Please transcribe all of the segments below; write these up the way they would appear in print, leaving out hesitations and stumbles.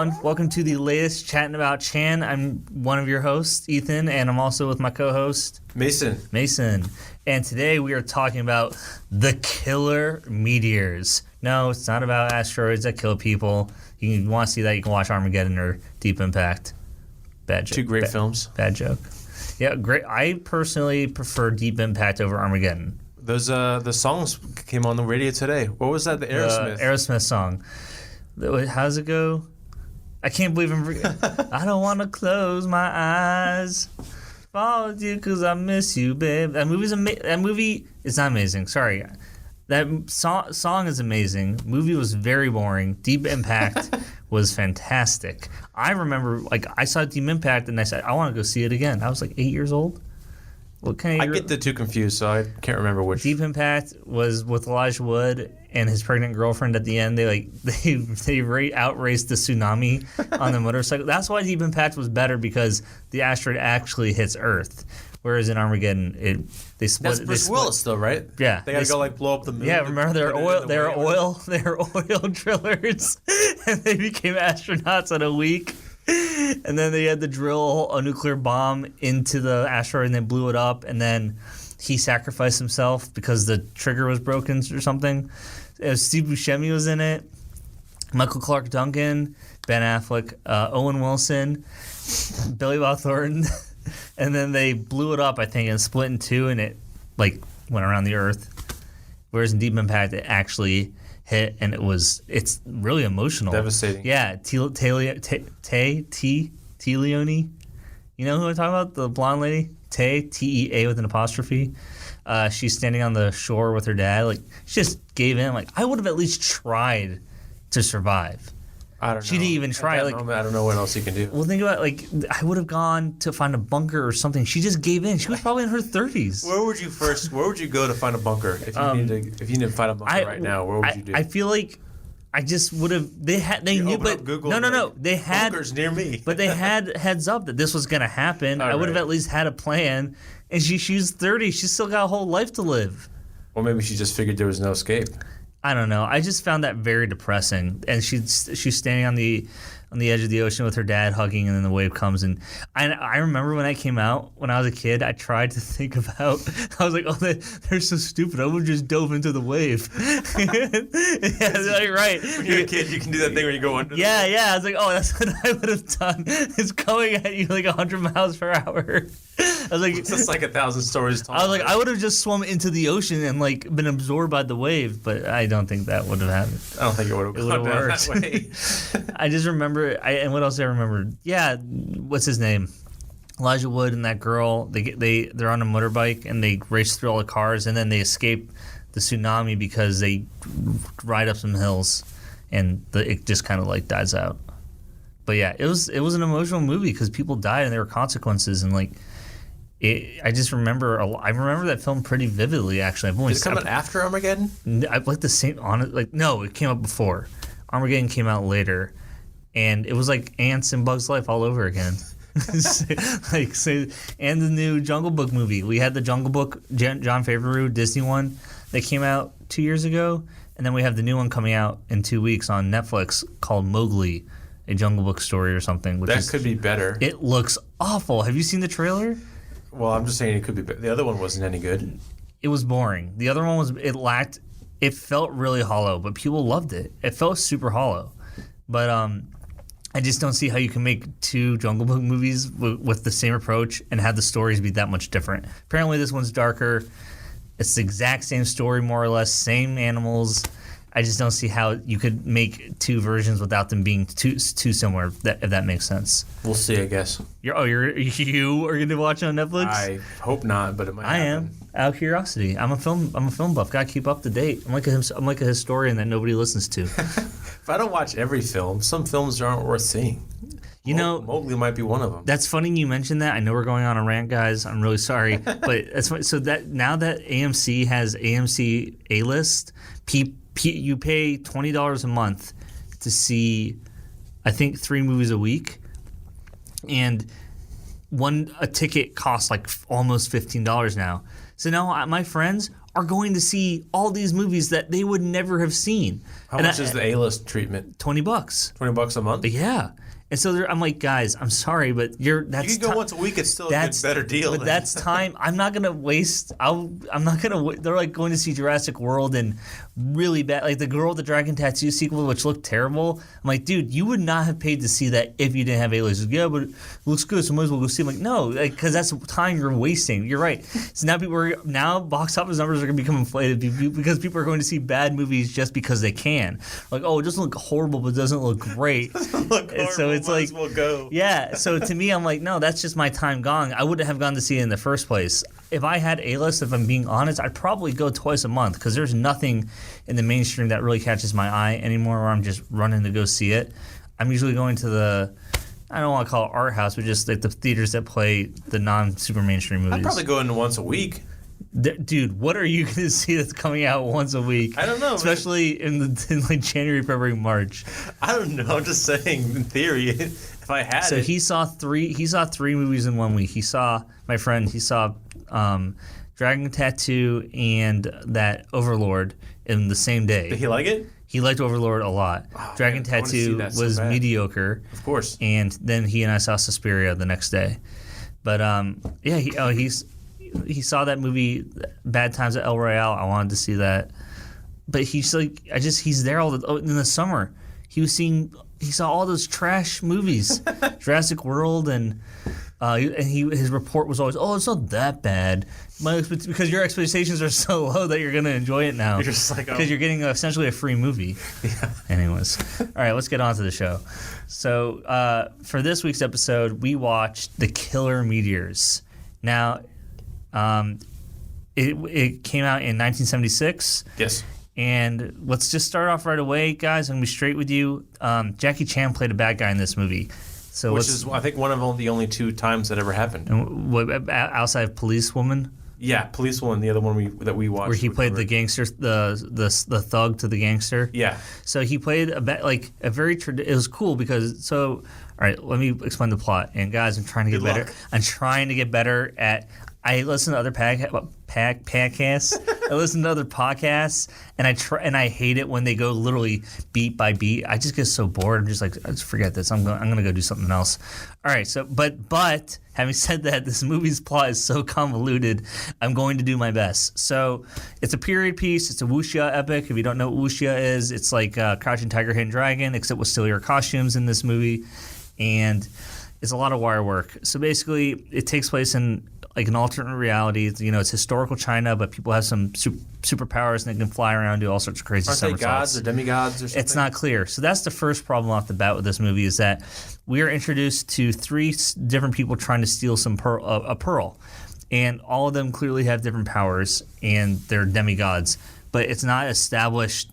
everyone. Welcome to the latest Chattin About Chan. I'm one of your hosts, Ethan, and I'm also with my co-host, Mason. And today we are talking about the Killer Meteors. No, it's not about asteroids that kill people. You want to see that, you can watch Armageddon or Deep Impact. Bad joke. Two great films. Bad joke. Yeah, great. I personally prefer Deep Impact over Armageddon. Those the songs came on the radio today. What was that? The Aerosmith. Aerosmith song. How's it go? I can't believe I'm I don't want to close my eyes. Follow you because I miss you, babe. That movie is not amazing. Sorry. That song is amazing. Movie was very boring. Deep Impact was fantastic. I remember, I saw Deep Impact and I said, I want to go see it again. I was 8 years old. I get the two confused, so I can't remember which. Deep Impact was with Elijah Wood and his pregnant girlfriend at the end. They outraced the tsunami on the motorcycle. That's why Deep Impact was better, because the asteroid actually hits Earth. Whereas in Armageddon, they split. That's Bruce Willis, though, right? Yeah, they gotta go blow up the moon. Yeah, remember they're oil drillers, and they became astronauts in a week. And then they had to drill a nuclear bomb into the asteroid and they blew it up. And then he sacrificed himself because the trigger was broken or something. Steve Buscemi was in it. Michael Clark Duncan, Ben Affleck, Owen Wilson, Billy Bob Thornton. And then they blew it up, I think, and split in two, and it went around the Earth. Whereas in Deep Impact, it actually hit, and it's really emotional. Devastating. Yeah, Leone. You know who I'm talking about? The blonde lady? Tea with an apostrophe. She's standing on the shore with her dad. She just gave in. I would have at least tried to survive. I don't know. She didn't even try. I don't know what else you can do. Well, think about I would have gone to find a bunker or something. She just gave in. She was probably in her 30s. Where would you go to find a bunker if you need to find a bunker right now? Where would you do? I feel like I just would have. They knew, but Google no. They had bunkers near me. But they had heads up that this was going to happen. I would have at least had a plan. And she's 30. She's still got a whole life to live. Or maybe she just figured there was no escape. I don't know. I just found that very depressing. And she's standing on the edge of the ocean with her dad hugging, and then the wave comes. And I remember when that came out, when I was a kid, I tried to think about, I was like, oh, they're so stupid. I would have just dove into the wave. Yeah, right. When you're a kid, you can do that thing where you go under. Yeah. I was like, oh, that's what I would have done. It's going at you 100 miles per hour. I was like, it's just 1,000 stories tall. I was like, I would have just swum into the ocean and been absorbed by the wave, but I don't think that would have happened. I don't think it would have gone down that way. I just remember, and what else I remember? Yeah, what's his name? Elijah Wood and that girl. They're on a motorbike and they race through all the cars, and then they escape the tsunami because they ride up some hills, and it just kind of dies out. But yeah, it was an emotional movie because people died and there were consequences, and I just remember. I remember that film pretty vividly. Actually, Did it come out after Armageddon? The same on it. No, it came out before. Armageddon came out later, and it was like Ants and Bugs Life all over again. And the new Jungle Book movie. We had the Jungle Book, Jon Favreau Disney one that came out 2 years ago, and then we have the new one coming out in 2 weeks on Netflix called Mowgli, a Jungle Book story or something. That could be better. It looks awful. Have you seen the trailer? Well, I'm just saying it could be better. The other one wasn't any good. It was boring. The other one it felt really hollow, but people loved it. It felt super hollow. But I just don't see how you can make two Jungle Book movies with the same approach and have the stories be that much different. Apparently this one's darker. It's the exact same story, more or less, same animals. I just don't see how you could make two versions without them being too similar, if that makes sense. We'll see, I guess. You are going to watch it on Netflix? I hope not, but it might happen. I am, out of curiosity. I'm a film buff. Got to keep up to date. I'm like a historian that nobody listens to. If I don't watch every film, some films aren't worth seeing. Mowgli might be one of them. That's funny you mentioned that. I know we're going on a rant, guys. I'm really sorry, but that's funny. So that now that AMC has AMC A-List, you pay $20 a month to see, I think, 3 movies a week, and a ticket costs almost $15 now. So now my friends are going to see all these movies that they would never have seen. How much is the A-list treatment? $20. $20 a month? Yeah. And so I'm like, guys, I'm sorry, but you can go once a week. It's still a good, better deal. But that's time. I'm not gonna waste. I'm not gonna. They're like going to see Jurassic World and really bad, like the Girl with the Dragon Tattoo sequel, which looked terrible. I'm like, dude, you would not have paid to see that if you didn't have A-listers. Yeah, but it looks good, so might as well go see. I'm like, no, because that's time you're wasting. You're right. So now box office numbers are gonna become inflated because people are going to see bad movies just because they can. Like, oh, it doesn't look horrible, but it doesn't look great. Look horrible, so it's like, we'll go. Yeah. So to me, I'm like, no, that's just my time gone. I wouldn't have gone to see it in the first place. If I had A-list, if I'm being honest, I'd probably go twice a month because there's nothing in the mainstream that really catches my eye anymore where I'm just running to go see it. I'm usually going to I don't want to call it art house, but just like the theaters that play the non-super mainstream movies. I'd probably go in once a week. Dude, what are you going to see that's coming out once a week? I don't know. Especially in like January, February, March. I don't know. I'm just saying, in theory, if I had So he saw three movies in 1 week. He saw Dragon Tattoo and that Overlord in the same day. Did he like it? He liked Overlord a lot. Oh, Dragon Tattoo was mediocre. Of course. And then he and I saw Suspiria the next day. But he saw that movie, Bad Times at El Royale. I wanted to see that. But he's like, he's there in the summer. He saw all those trash movies, Jurassic World, and his report was always, oh, it's not that bad. Because your expectations are so low that you're going to enjoy it now. You're just like, because you're getting essentially a free movie. Yeah. Anyways, all right, let's get on to the show. So for this week's episode, we watched The Killer Meteors. Now, it came out in 1976. Yes. And let's just start off right away, guys. I'm going to be straight with you. Jackie Chan played a bad guy in this movie. Which is, I think, one of the only two times that ever happened. Outside of Policewoman? Yeah, Policewoman, the other one that we watched. Where he played the gangster, the thug to the gangster. Yeah. So he played it was cool because, all right, let me explain the plot. And guys, I'm trying to get better. I'm trying to get better at, I listen to other podcasts. I listen to other podcasts, and I hate it when they go literally beat by beat. I just get so bored. I'm just like, just forget this. I'm gonna go do something else. All right. So, but having said that, this movie's plot is so convoluted. I'm going to do my best. So, it's a period piece. It's a wuxia epic. If you don't know what wuxia is, it's like Crouching Tiger, Hidden Dragon, except with sillier costumes in this movie, and it's a lot of wire work. So basically, it takes place in like an alternate reality. It's historical China, but people have some superpowers and they can fly around and do all sorts of crazy stuff. Aren't they gods or demigods or something? It's not clear. So that's the first problem off the bat with this movie is that we are introduced to three different people trying to steal a pearl. And all of them clearly have different powers and they're demigods. But it's not established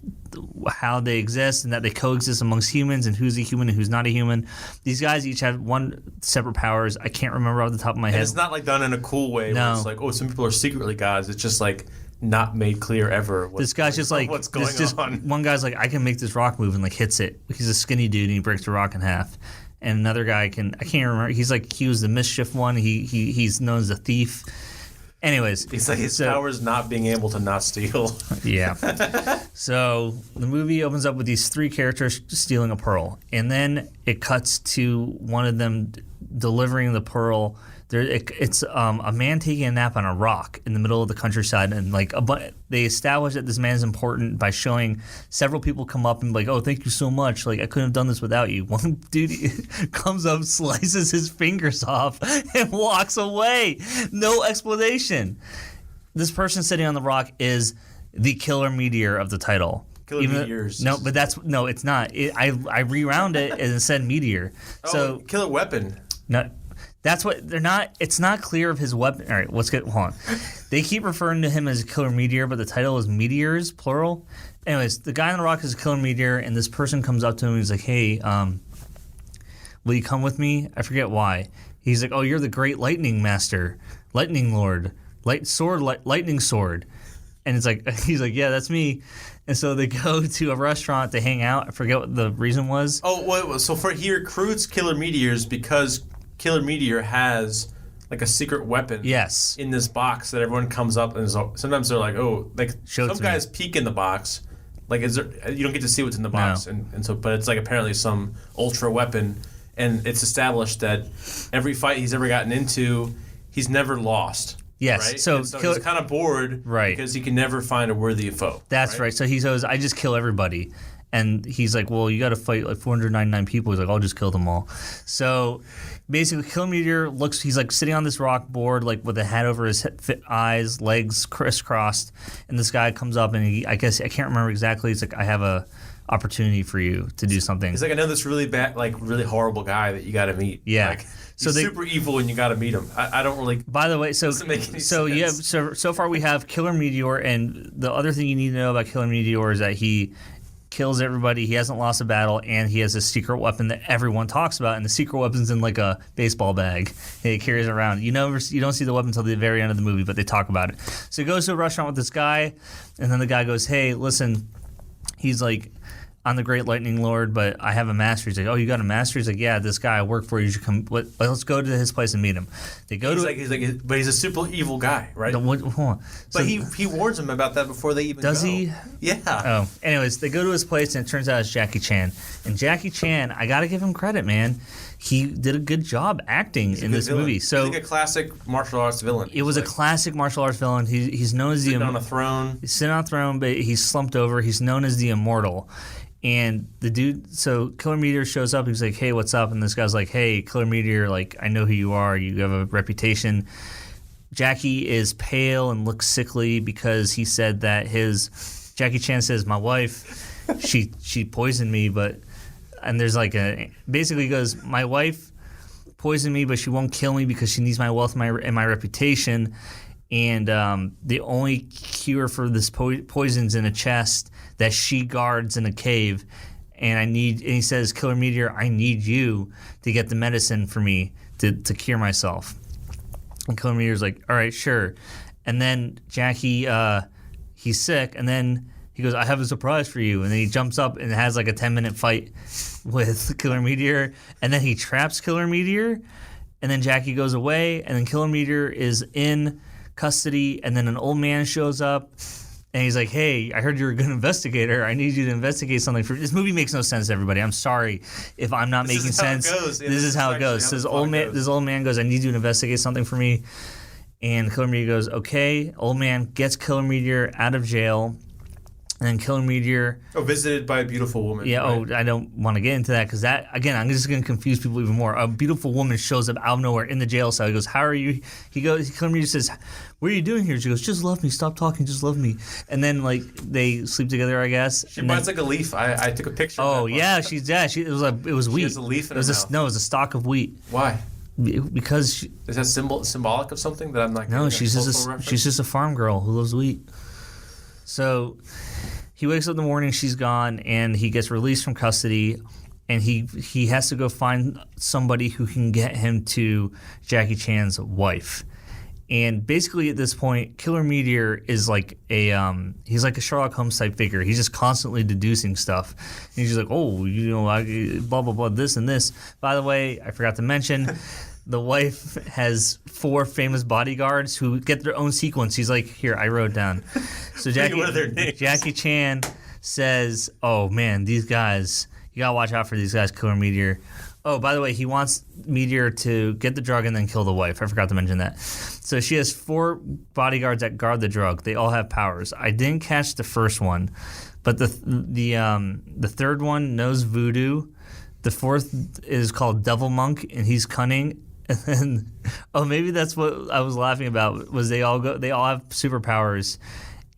how they exist and that they coexist amongst humans and who's a human and who's not a human. These guys each have one separate powers. I can't remember off the top of my head. It's not like done in a cool way where it's like, oh, some people are secretly gods. It's just like not made clear ever. This guy's just like, what's going on? One guy's like, I can make this rock move and like hits it. He's a skinny dude and he breaks the rock in half. And another guy I can't remember. He's like, he was the mischief one. He's known as a thief. Anyways. He's like, his power is not being able to not steal. Yeah. So the movie opens up with these three characters stealing a pearl. And then it cuts to one of them delivering the pearl. It's a man taking a nap on a rock in the middle of the countryside, and they establish that this man is important by showing several people come up and be like, oh, thank you so much. Like, I couldn't have done this without you. One dude comes up, slices his fingers off, and walks away. No explanation. This person sitting on the rock is the Killer Meteor of the title. Killer Meteors. No, but it's not. I rewound it and it said Meteor. So Killer Weapon. No. That's what they're not. It's not clear of his weapon. All right, hold on. They keep referring to him as a Killer Meteor, but the title is Meteors, plural. Anyways, the guy on the rock is a Killer Meteor, and this person comes up to him and he's like, hey, will you come with me? I forget why. He's like, oh, you're the great lightning master, lightning lord, lightning sword. And it's like, he's like, yeah, that's me. And so they go to a restaurant to hang out. I forget what the reason was. Oh, well, so he recruits Killer Meteors because Killer Meteor has like a secret weapon. Yes. In this box that everyone comes up and sometimes they're like, oh, like some guys peek in the box. Like, you don't get to see what's in the box, and so, but it's like apparently some ultra weapon, and it's established that every fight he's ever gotten into, he's never lost. Yes, right? so he's kind of bored, right? Because he can never find a worthy foe. That's right. So he says, "I just kill everybody," and he's like, "Well, you got to fight like 499 people." He's like, "I'll just kill them all." So basically, Killer Meteor looks. He's like sitting on this rock board, like with a hat over his eyes, legs crisscrossed, and this guy comes up and I guess I can't remember exactly. He's like, "I have a opportunity for you to do something." He's like, "I know this really bad, like really horrible guy that you got to meet." Yeah. Like, he's super evil and you got to meet him. I don't really. By the way, so far we have Killer Meteor, and the other thing you need to know about Killer Meteor is that he kills everybody. He hasn't lost a battle, and he has a secret weapon that everyone talks about. And the secret weapon's in like a baseball bag. He carries it around. You don't see the weapon until the very end of the movie, but they talk about it. So he goes to a restaurant with this guy, and then the guy goes, "Hey, listen," he's like, "I'm the Great Lightning Lord, but I have a master." He's like, "Oh, you got a master?" He's like, "Yeah, this guy I work for. You should come. Let's go to his place and meet him." They go but he's a super evil guy, right? Hold on. But he warns him about that before they even does go. he? Yeah. Oh, anyways, they go to his place and it turns out it's Jackie Chan. And Jackie Chan, I gotta give him credit, man. He did a good job acting in this movie. So he's like a classic martial arts villain. It was a classic martial arts villain. He's known as sitting on a throne. He's sitting on a throne, but he's slumped over. He's known as the Immortal. And the dude, so Killer Meteor shows up. He's like, "Hey, what's up?" And this guy's like, "Hey, Killer Meteor, like, I know who you are. You have a reputation." Jackie is pale and looks sickly because he said that Jackie Chan says, "My wife, she poisoned me, and there's like basically he goes, "My wife poisoned me, but she won't kill me because she needs my wealth and my reputation. And the only cure for this poison's in a chest that she guards in a cave. And he says, Killer Meteor, I need you to get the medicine for me to cure myself." And Killer Meteor's like, "All right, sure." And then Jackie, he's sick, and then he goes, "I have a surprise for you." And then he jumps up and has like a 10-minute fight with Killer Meteor. And then he traps Killer Meteor. And then Jackie goes away. And then Killer Meteor is in custody. And then an old man shows up. And he's like, "Hey, I heard you're a good investigator. I need you to investigate something for..." This movie makes no sense, everybody. I'm sorry if I'm not making sense. This is how it goes. This old man goes, "I need you to investigate something for me." And Killer Meteor goes, "Okay." Old man gets Killer Meteor out of jail. And then Killer Meteor... visited by a beautiful woman. Yeah, right? I don't want to get into that because that, again, I'm just going to confuse people even more. A beautiful woman shows up out of nowhere in the jail cell. He goes, "How are you?" Killer Meteor says, "What are you doing here?" She goes, "Just love me. Stop talking. Just love me." And then, like, they sleep together, I guess. She bites like a leaf. I took a picture of that. Yeah, it was wheat. She has a leaf in her mouth. No, it was a stalk of wheat. Why? Because... Is that symbolic of something that I'm not getting? No, she's just a farm girl who loves wheat. So... he wakes up in the morning, she's gone, and he gets released from custody, and he has to go find somebody who can get him to Jackie Chan's wife. And basically at this point, Killer Meteor is like he's like a Sherlock Holmes type figure. He's just constantly deducing stuff. And he's just like, "Oh, blah, blah, blah, this and this." By the way, I forgot to mention... the wife has 4 famous bodyguards who get their own sequence. He's like, "Here, I wrote down." So Jackie Chan says, "Oh man, these guys, you gotta watch out for these guys, Killer Meteor." Oh, by the way, he wants Meteor to get the drug and then kill the wife. I forgot to mention that. So she has 4 bodyguards that guard the drug. They all have powers. I didn't catch the first one, but the third one knows voodoo. The 4th is called Devil Monk, and he's cunning. And then, maybe that's what I was laughing about. Was they all have superpowers,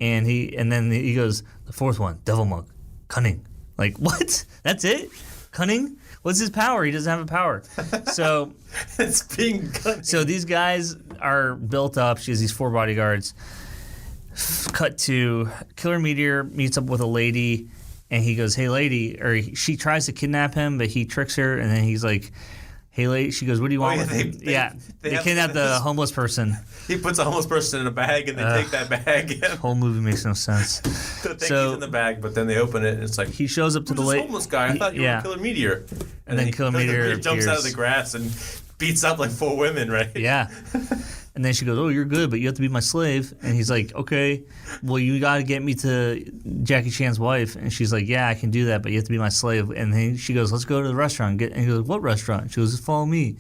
and then he goes, "The 4th one, Devil Monk, cunning." Like, what? That's it? Cunning? What's his power? He doesn't have a power. So it's being cunning. So these guys are built up. She has these 4 bodyguards. Cut to Killer Meteor meets up with a lady, and he goes, "Hey, lady," or she tries to kidnap him, but he tricks her, and then he's like, "Hey, lady," she goes, "What do you want?" They kidnap the homeless person. He puts a homeless person in a bag, and they take that bag. The whole movie makes no sense. He's in the bag, but then they open it, and it's like... He shows up to the lady. homeless guy? I thought you were Killer Meteor. And then Killer Meteor jumps out of the grass and beats up like 4 women, right? Yeah. And then she goes, "Oh, you're good, but you have to be my slave." And he's like, "Okay, well, you got to get me to Jackie Chan's wife." And she's like, "Yeah, I can do that, but you have to be my slave." And then she goes, "Let's go to the restaurant." And he goes, "What restaurant?" She goes, "Follow me."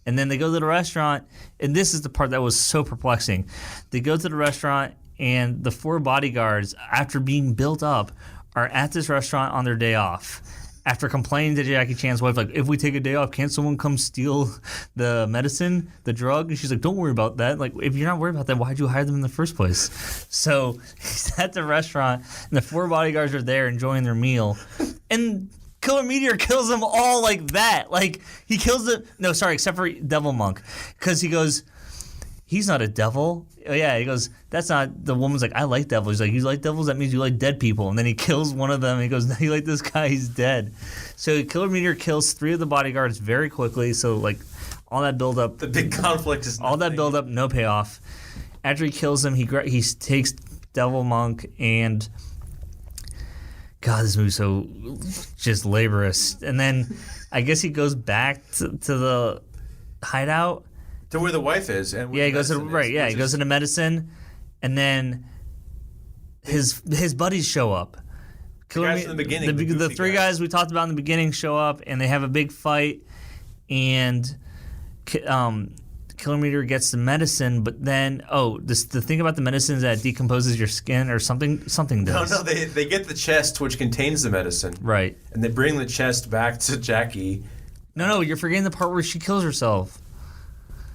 And then they go to the restaurant, and this is the part that was so perplexing. They go to the restaurant, and the 4 bodyguards, after being built up, are at this restaurant on their day off. After complaining to Jackie Chan's wife, like, if we take a day off, can't someone come steal the medicine, the drug? And she's like, don't worry about that. Like, if you're not worried about that, why'd you hire them in the first place? So he's at the restaurant, and the 4 bodyguards are there enjoying their meal. And Killer Meteor kills them all like that. Like, he kills the... No, sorry, except for Devil Monk. Because he goes... He's not a devil. Oh, yeah, he goes, that's not... The woman's like, I like devils. He's like, you like devils? That means you like dead people. And then he kills one of them. And he goes, no, you like this guy? He's dead. So Killer Meteor kills 3 of the bodyguards very quickly. So, like, all that build-up... The big conflict is all that build-up, no payoff. After he kills him, he takes Devil Monk and... God, this movie's so just laborious. And then I guess he goes back to the hideout... To where the wife is, and he goes to he goes into medicine, and then his buddies show up. In the beginning, the 3 guys we talked about in the beginning show up, and they have a big fight, and Killer Meteor gets the medicine, but then the thing about the medicine is that it decomposes your skin or something. Something does. No, they get the chest which contains the medicine, right? And they bring the chest back to Jackie. No, you're forgetting the part where she kills herself.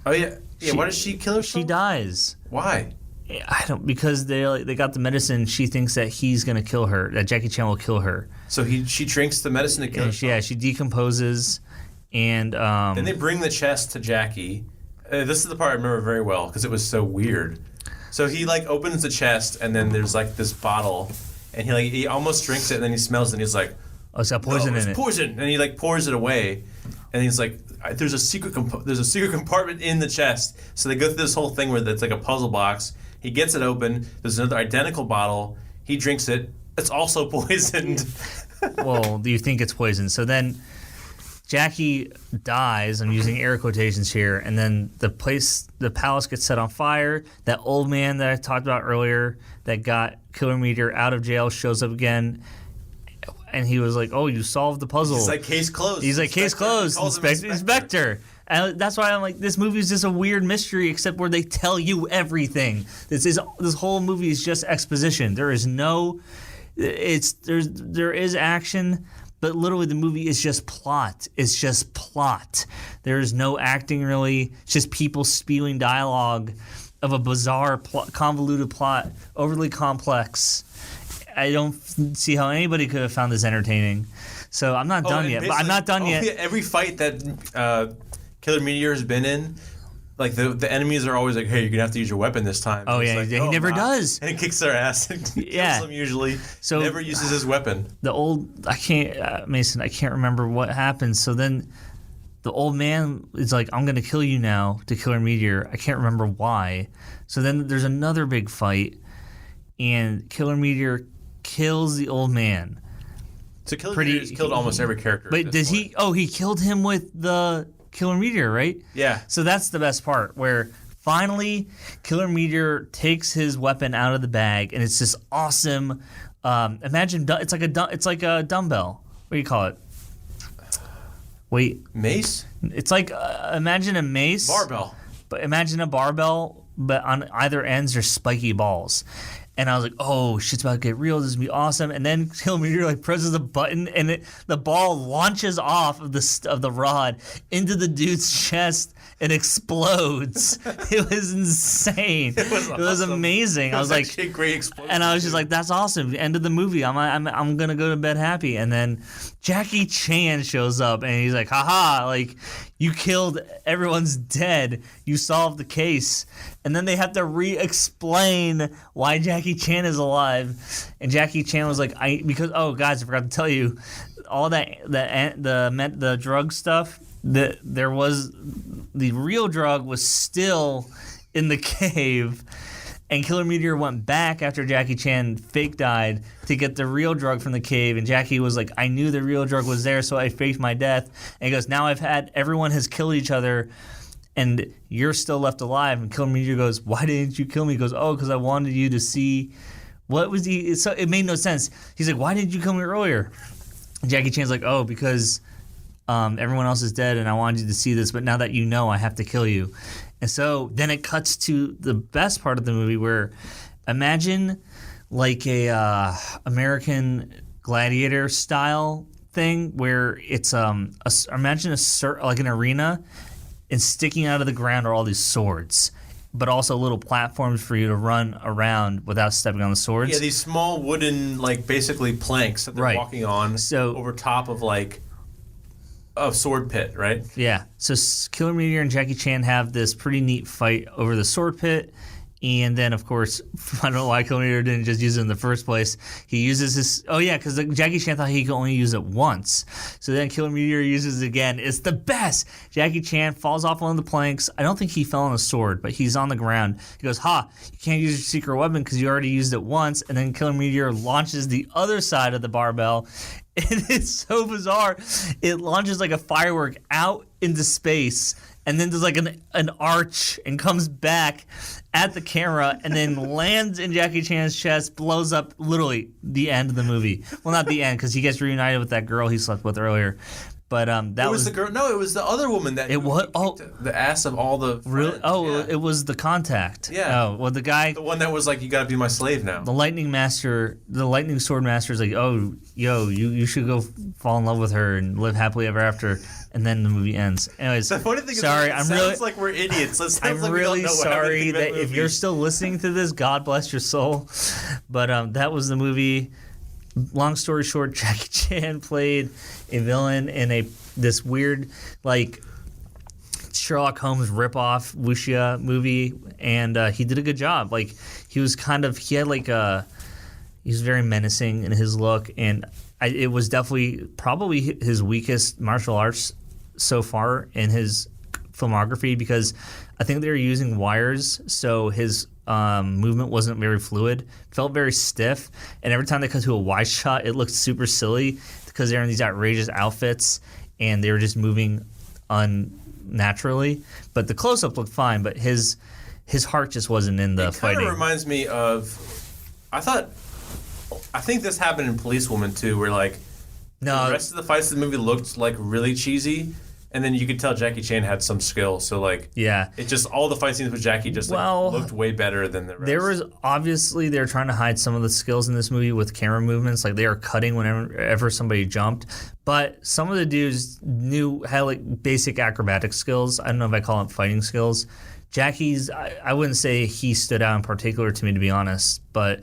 Oh yeah. Why does she kill herself? She dies. Why? I don't, because they got the medicine. She thinks that he's gonna kill her. That Jackie Chan will kill her. So she drinks the medicine to kill herself. Yeah, she decomposes, and then they bring the chest to Jackie. This is the part I remember very well because it was so weird. So he like opens the chest, and then there's like this bottle, and he almost drinks it, and then he smells it, and he's like, "Oh, it's got poison in it." Poison, and he like pours it away, and he's like, "There's a secret compartment in the chest." So they go through this whole thing where it's like a puzzle box. He gets it open. There's another identical bottle. He drinks it. It's also poisoned. Well, do you think it's poisoned? So then Jackie dies. I'm using air quotations here. And then the palace gets set on fire. That old man that I talked about earlier that got Killer Meteor out of jail shows up again. And he was like, "Oh, you solved the puzzle." He's like, "Case closed." He's like, "Case closed." Inspector. And that's why I'm like, this movie is just a weird mystery, except where they tell you everything. This whole movie is just exposition. There is there is action, but literally the movie is just plot. It's just plot. There is no acting really. It's just people spewing dialogue of a bizarre, convoluted plot, overly complex. I don't see how anybody could have found this entertaining. So I'm not done yet. But I'm not done yet. Every fight that Killer Meteor has been in, like the enemies are always like, "Hey, you're gonna have to use your weapon this time." Oh yeah, like, he never does. And he kicks their ass and kills them usually. So never uses his weapon. Mason, I can't remember what happens. So then the old man is like, "I'm gonna kill you now," to Killer Meteor. I can't remember why. So then there's another big fight, and Killer Meteor kills the old man. So Killer Meteor's killed almost every character. But does he? Oh, he killed him with the Killer Meteor, right? Yeah. So that's the best part, where finally Killer Meteor takes his weapon out of the bag, and it's this awesome. Imagine it's like a dumbbell. What do you call it? Wait. Mace. It's like imagine a mace. Barbell. But imagine a barbell, but on either ends there's spiky balls. And I was like, "Oh, shit's about to get real. This is gonna be awesome." And then Killer Meteor like presses a button, and the ball launches off of the rod into the dude's chest and explodes. It was insane. It was amazing. I was like, a great explosion. And I was just like, "That's awesome." End of the movie. I'm gonna go to bed happy. And then Jackie Chan shows up, and he's like, "Haha! Like, you killed, everyone's dead. You solved the case." And then they have to re-explain why Jackie Chan is alive. And Jackie Chan was like, guys, I forgot to tell you, all the drug stuff, the real drug was still in the cave. And Killer Meteor went back after Jackie Chan fake died to get the real drug from the cave. And Jackie was like, I knew the real drug was there, so I faked my death. And he goes, now everyone has killed each other, and you're still left alive. And Killer Meteor goes, why didn't you kill me? He goes, oh, because I wanted you to see what was he. So it made no sense. He's like, why didn't you kill me earlier? And Jackie Chan's like, oh, because everyone else is dead, and I wanted you to see this, but now that you know, I have to kill you. And so then it cuts to the best part of the movie where imagine like a American Gladiator style thing where it's imagine like an arena, and sticking out of the ground are all these swords, but also little platforms for you to run around without stepping on the swords. Yeah, these small wooden, like basically planks that they're walking on over top of like a sword pit, right? Yeah. So Killer Meteor and Jackie Chan have this pretty neat fight over the sword pit. And then, of course, I don't know why Killer Meteor didn't just use it in the first place. He uses this... Oh, yeah, because Jackie Chan thought he could only use it once. So then Killer Meteor uses it again. It's the best! Jackie Chan falls off one of the planks. I don't think he fell on a sword, but he's on the ground. He goes, you can't use your secret weapon because you already used it once. And then Killer Meteor launches the other side of the barbell. And it's so bizarre. It launches like a firework out into space, and then there's like an arch and comes back at the camera and then lands in Jackie Chan's chest, blows up literally the end of the movie. Well, not the end, because he gets reunited with that girl he slept with earlier. But that was the girl. No, it was the other woman that it was. The ass of all the friends. Really? Oh, yeah. It was the contact. Yeah. Oh, well, the one that was like, you got to be my slave now. The lightning sword master is like, oh, you should go fall in love with her and live happily ever after. And then the movie ends. Anyways, the funny thing sorry, is, sounds like we're idiots. I'm really sorry that if you're still listening to this, God bless your soul. But that was the movie. Long story short, Jackie Chan played a villain in this weird, like, Sherlock Holmes ripoff wuxia movie, and he did a good job. Like, he was very menacing in his look, and it was definitely probably his weakest martial arts so far in his filmography, because I think they were using wires, so his movement wasn't very fluid, felt very stiff, and every time they cut to a wide shot, it looked super silly because they're in these outrageous outfits and they were just moving unnaturally. But the close-up looked fine, but his heart just wasn't in the fighting. It kind of reminds me of, I think this happened in Policewoman too, where like the rest of the fights of the movie looked like really cheesy. And then you could tell Jackie Chan had some skill. So, like, yeah, it just, all the fight scenes with Jackie just looked way better than the rest. There was, obviously, they were trying to hide some of the skills in this movie with camera movements. Like, they were cutting whenever somebody jumped. But some of the dudes had, like, basic acrobatic skills. I don't know if I call them fighting skills. Jackie's, I wouldn't say he stood out in particular to me, to be honest. But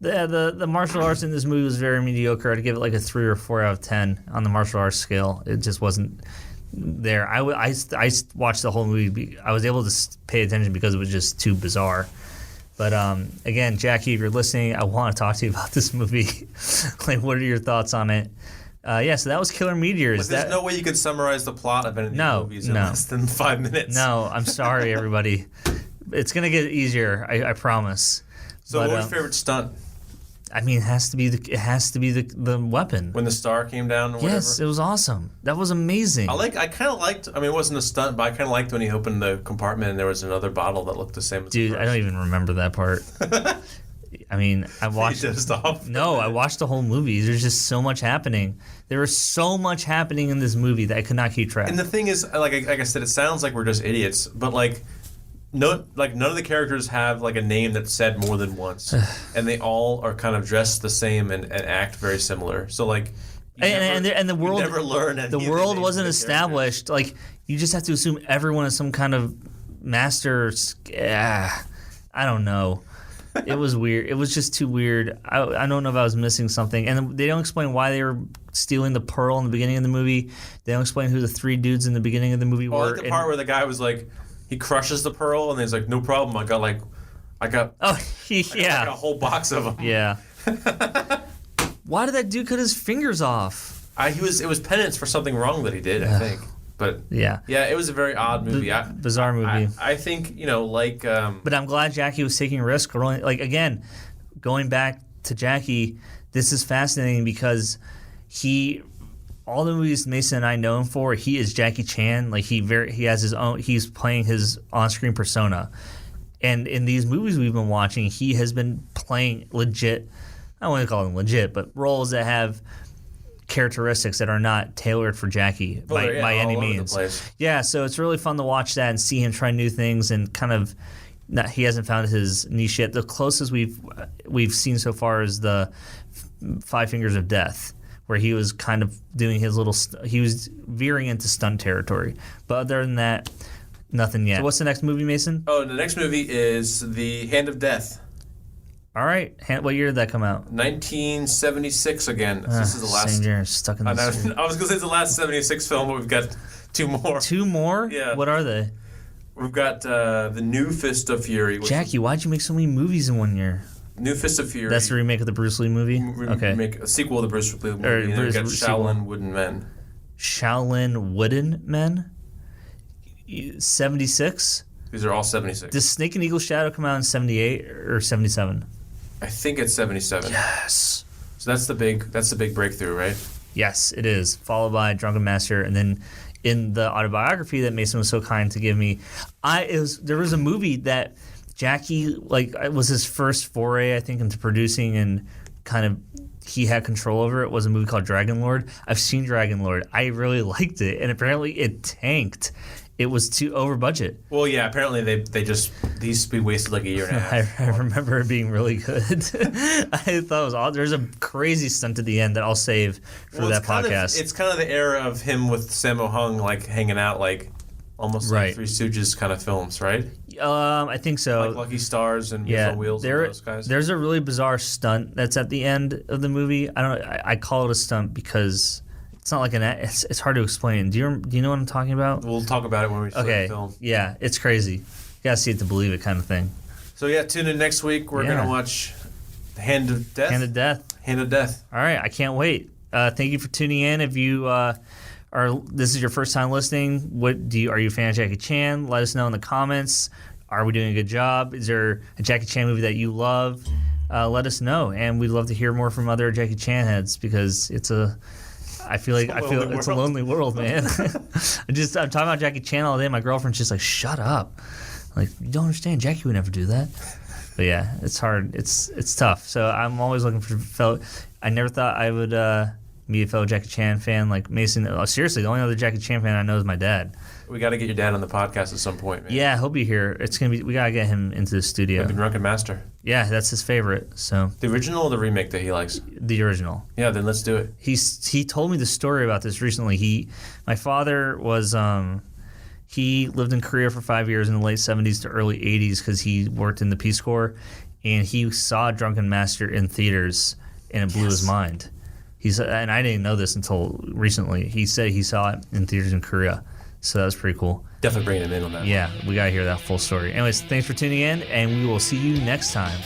the martial arts in this movie was very mediocre. I'd give it, like, a 3 or 4 out of 10 on the martial arts scale. It just wasn't there. I watched the whole movie. I was able to pay attention because it was just too bizarre. But again, Jackie, if you're listening, I want to talk to you about this movie. Like, what are your thoughts on it? So that was Killer Meteors. But there's no way you could summarize the plot of any of these movies in less than 5 minutes. No, I'm sorry, everybody. It's gonna get easier. I promise. So, what was your favorite stunt? I mean, it has to be the weapon. When the star came down or whatever? Yes, it was awesome. that was amazing. I kind of liked, I mean, it wasn't a stunt, but I kind of liked when he opened the compartment and there was another bottle that looked the same as the first. I don't even remember that part. I mean, I watched I watched the whole movie. There's just so much happening. There was so much happening in this movie that I could not keep track. And the thing is, like I said, it sounds like we're just idiots, but none of the characters have like a name that's said more than once, and they all are kind of dressed the same and act very similar. So like, the world never learn. The world wasn't established. Like, you just have to assume everyone is some kind of master. I don't know. It was weird. It was just too weird. I don't know if I was missing something. And they don't explain why they were stealing the pearl in the beginning of the movie. They don't explain who the 3 dudes in the beginning of the movie were. I like the part where the guy was like, he crushes the pearl and he's like, no problem. I got like a whole box of them. Yeah. Why did that dude cut his fingers off? It was penance for something wrong that he did, I think. but yeah, it was a very odd movie. Bizarre movie. I think But I'm glad Jackie was taking a risk. Again, going back to Jackie, this is fascinating because all the movies Mason and I know him for, he is Jackie Chan. Like he has his own. He's playing his on-screen persona, and in these movies we've been watching, he has been playing legit. I don't want to call them legit, but roles that have characteristics that are not tailored for Jackie by any means. Yeah, so it's really fun to watch that and see him try new things and kind of. He hasn't found his niche yet. The closest we've seen so far is the Five Fingers of Death, where he was kind of doing his little. He was veering into stunt territory, but other than that, nothing yet. So what's the next movie, Mason? Oh, the next movie is The Hand of Death. All right. What year did that come out? 1976 again. This is the last. Same year. Stuck in the I was going to say it's the last 76 film, but we've got two more. Two more? Yeah. What are they? We've got The New Fist of Fury. Jackie, why'd you make so many movies in 1 year? New Fist of Fury. That's the remake of the Bruce Lee movie? Okay. Make a sequel to the Bruce Lee movie. And then we've got Shaolin Wooden Men. Shaolin Wooden Men? 76? These are all 76. Does Snake and Eagle Shadow come out in 78 or 77? I think it's 77. Yes. So that's the big breakthrough, right? Yes, it is. Followed by Drunken Master, and then in the autobiography that Mason was so kind to give me, there was a movie that Jackie was his first foray, I think, into producing and kind of he had control over. It was a movie called Dragon Lord. I've seen Dragon Lord. I really liked it, and apparently it tanked. It was too over budget. Well, yeah, apparently these used to be wasted like a year and a half. I remember it being really good. I thought it was awesome. There's a crazy stunt at the end that I'll save for that podcast. It's kind of the era of him with Sammo Hung hanging out almost like Three Stooges kind of films, right? I think so. Like Lucky Stars and Wheels on Wheels and those guys. There's a really bizarre stunt that's at the end of the movie. I don't know. I call it a stunt because it's not like it's hard to explain. Do you know what I'm talking about? We'll talk about it when we see the film. Yeah, it's crazy. You gotta see it to believe it, kind of thing. So tune in next week. We're gonna watch Hand of Death. Hand of Death. Hand of Death. All right, I can't wait. Thank you for tuning in. If you this is your first time listening, are you a fan of Jackie Chan? Let us know in the comments. Are we doing a good job? Is there a Jackie Chan movie that you love? Let us know, and we'd love to hear more from other Jackie Chan heads because I feel it's a lonely world, man. I'm talking about Jackie Chan all day. My girlfriend's just like, shut up. Like, you don't understand. Jackie would never do that. But yeah, it's hard. It's tough. So I'm always looking for I never thought I would be a fellow Jackie Chan fan like Mason. Seriously, the only other Jackie Chan fan I know is my dad. We got to get your dad on the podcast at some point, man. Yeah, he'll be here. We got to get him into the studio. Maybe Drunken Master. Yeah, that's his favorite. So the original or the remake that he likes? The original. Yeah, then let's do it. He told me the story about this recently. My father was he lived in Korea for 5 years in the late 70s to early 80s because he worked in the Peace Corps, and he saw Drunken Master in theaters, and it blew his mind. And I didn't know this until recently. He said he saw it in theaters in Korea. So that was pretty cool. Definitely bringing him in on that. Yeah, we got to hear that full story. Anyways, thanks for tuning in, and we will see you next time.